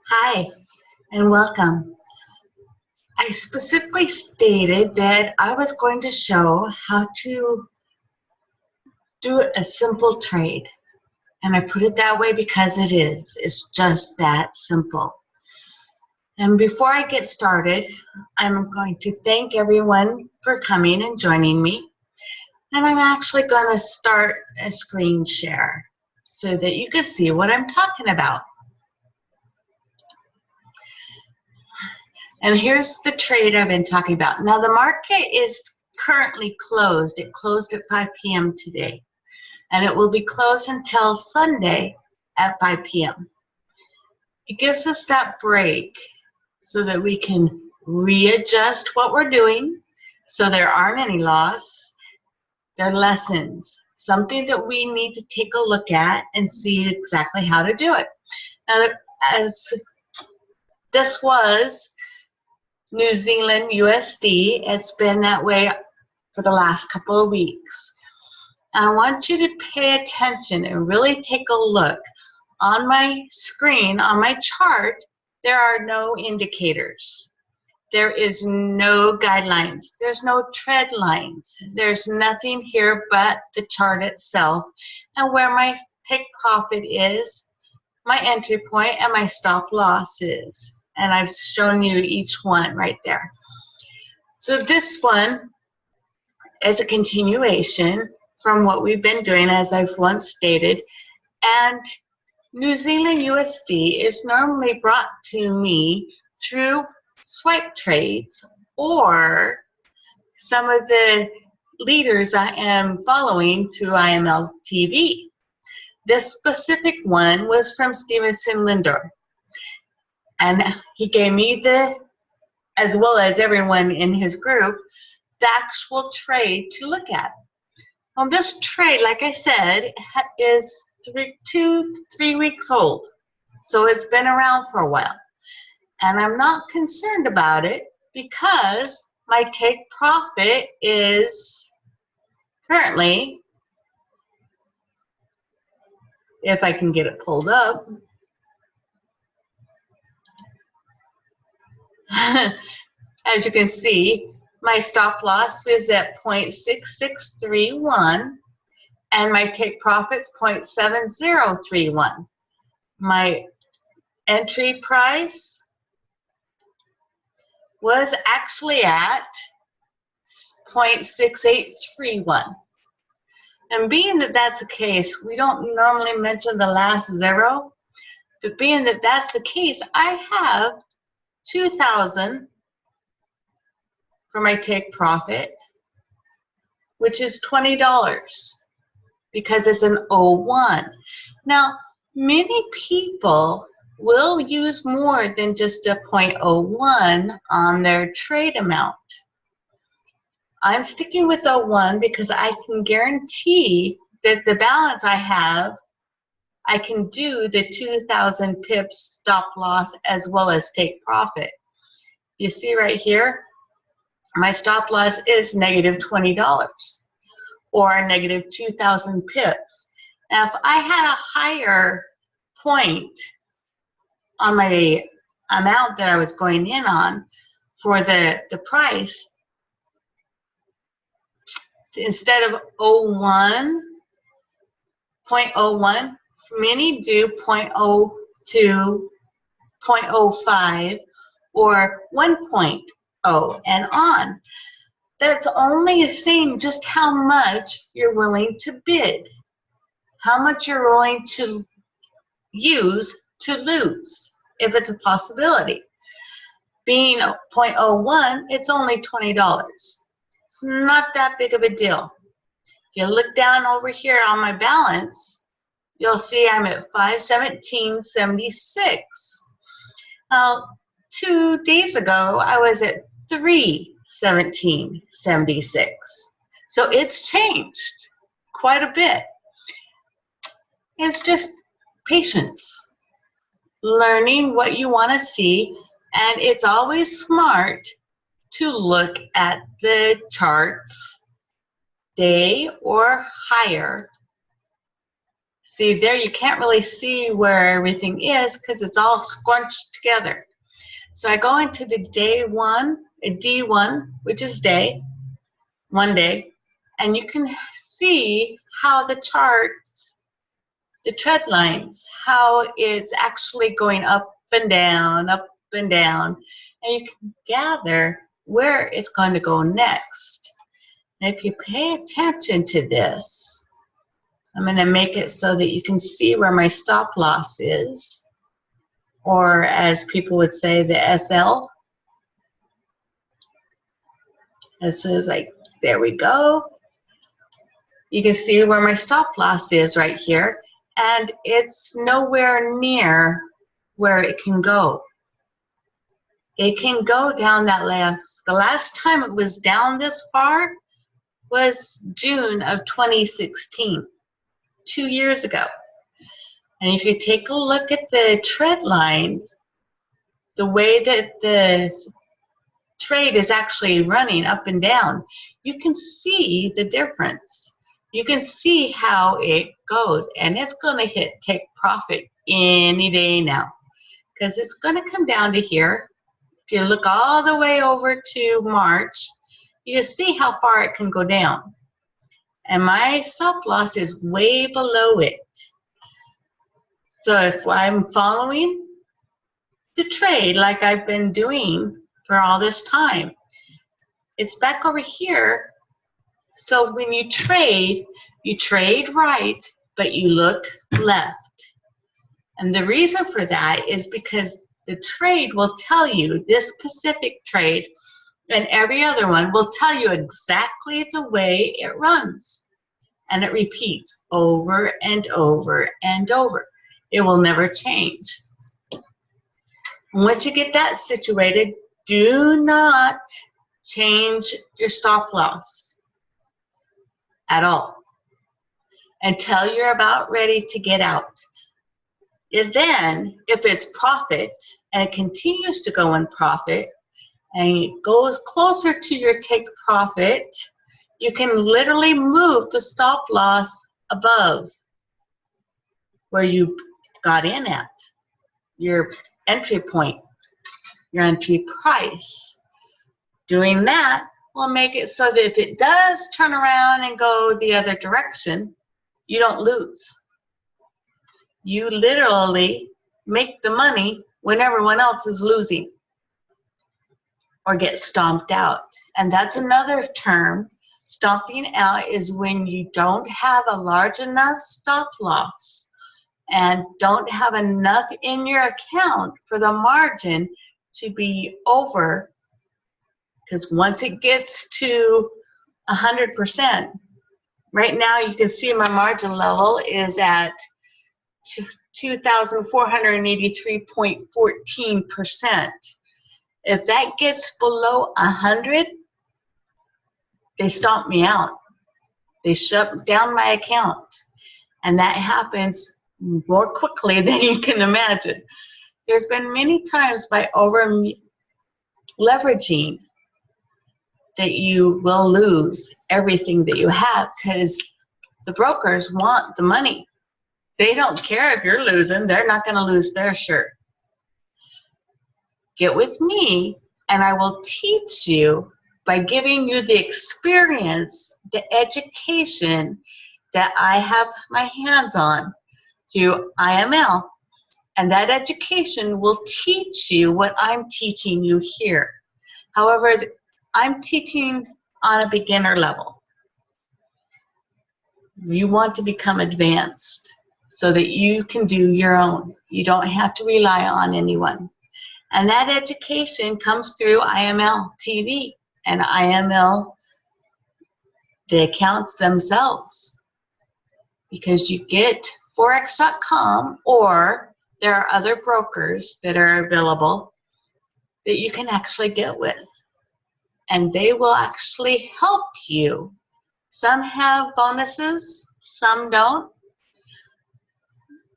Hi, and welcome. I specifically stated that I was going to show how to do a simple trade. And I put it that way because it is. It's just that simple. And before I get started, I'm going to thank everyone for coming and joining me. And I'm actually going to start a screen share so that you can see what I'm talking about. And here's the trade I've been talking about. Now the market is currently closed. It closed at 5 p.m. today. And it will be closed until Sunday at 5 p.m. It gives us that break so that we can readjust what we're doing so there aren't any loss. They're lessons, something that we need to take a look at and see exactly how to do it. Now, as this was New Zealand USD, it's been that way for the last couple of weeks. I want you to pay attention and really take a look. On my screen, on my chart, there are no indicators. There is no guidelines. There's no trend lines. There's nothing here but the chart itself and where my take profit is, my entry point, and my stop loss is. And I've shown you each one right there. So this one is a continuation from what we've been doing, as I've once stated. And New Zealand USD is normally brought to me through swipe trades or some of the leaders I am following through IML TV. This specific one was from Stevenson Lindor. And he gave me as well as everyone in his group, the actual trade to look at. Well, this trade, like I said, is 2 to 3 weeks old. So it's been around for a while. And I'm not concerned about it because my take profit is currently, if I can get it pulled up, as you can see, my stop loss is at 0.6631 and my take profit's 0.7031. My entry price was actually at 0.6831. And being that that's the case, we don't normally mention the last zero, but being that that's the case, I have 2,000 for my take profit, which is $20 because it's an 01. Now, many people will use more than just a 0.01 on their trade amount. I'm sticking with 01 because I can guarantee that the balance I have, I can do the 2,000 pips stop loss as well as take profit. You see right here, my stop loss is negative $20 or negative 2,000 pips. Now, if I had a higher point on my amount that I was going in on for the price, instead of 0.01, many do 0.02, 0.05, or 1.0 and on. That's only saying just how much you're willing to bid, how much you're willing to use to lose, if it's a possibility. Being 0.01, it's only $20. It's not that big of a deal. If you look down over here on my balance, you'll see I'm at 517.76. Now, 2 days ago, I was at 317.76. So it's changed quite a bit. It's just patience, learning what you want to see, and it's always smart to look at the charts day or higher See there, you can't really see where everything is because it's all scrunched together. So I go into the day one, D1, which is day, 1 day, and you can see how the charts, the trend lines, how it's actually going up and down, and you can gather where it's going to go next. And if you pay attention to this, I'm going to make it so that you can see where my stop loss is, or as people would say, the SL. As soon as there we go. You can see where my stop loss is right here, and it's nowhere near where it can go. It can go down that last. The last time it was down this far was June of 2016, 2 years ago. And if you take a look at the trend line, the way that the trade is actually running up and down, you can see the difference. You can see how it goes, and it's going to take profit any day now, because it's going to come down to here. If you look all the way over to March, you can see how far it can go down. And my stop loss is way below it. So if I'm following the trade like I've been doing for all this time, it's back over here. So when you trade right, but you look left. And the reason for that is because the trade will tell you, this specific trade and every other one will tell you exactly the way it runs. And it repeats over and over and over. It will never change. Once you get that situated, do not change your stop loss at all until you're about ready to get out. If it's profit and it continues to go in profit and it goes closer to your take profit, you can literally move the stop loss above where you got in at, your entry point, your entry price. Doing that will make it so that if it does turn around and go the other direction, you don't lose. You literally make the money when everyone else is losing or get stomped out. And that's another term. Stomping out is when you don't have a large enough stop loss and don't have enough in your account for the margin to be over. Because once it gets to 100%, right now you can see my margin level is at 2,483.14%. If that gets below 100, they stomp me out. They shut down my account. And that happens more quickly than you can imagine. There's been many times by over leveraging that you will lose everything that you have, because the brokers want the money. They don't care if you're losing. They're not going to lose their shirt. Get with me and I will teach you by giving you the experience, the education that I have my hands on through IML. And that education will teach you what I'm teaching you here. However, I'm teaching on a beginner level. You want to become advanced so that you can do your own. You don't have to rely on anyone. And that education comes through IML TV and IML, the accounts themselves. Because you get Forex.com, or there are other brokers that are available that you can actually get with. And they will actually help you. Some have bonuses, some don't.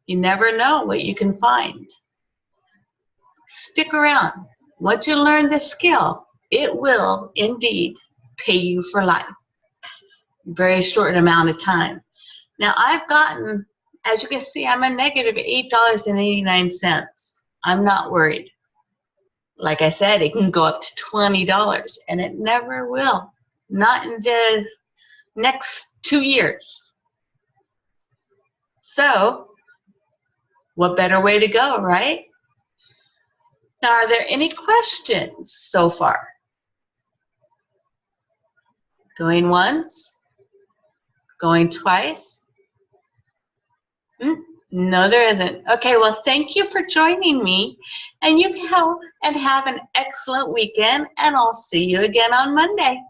You never know what you can find. Stick around. Once you learn this skill, it will indeed pay you for life. Very short amount of time. Now, I've gotten As you can see, I'm a negative $8.89. I'm not worried. Like I said, it can go up to $20, and it never will. Not in the next 2 years. So, what better way to go, right? Now, are there any questions so far? Going once? Going twice? No, there isn't. Okay, well, thank you for joining me, and you can and have an excellent weekend, and I'll see you again on Monday.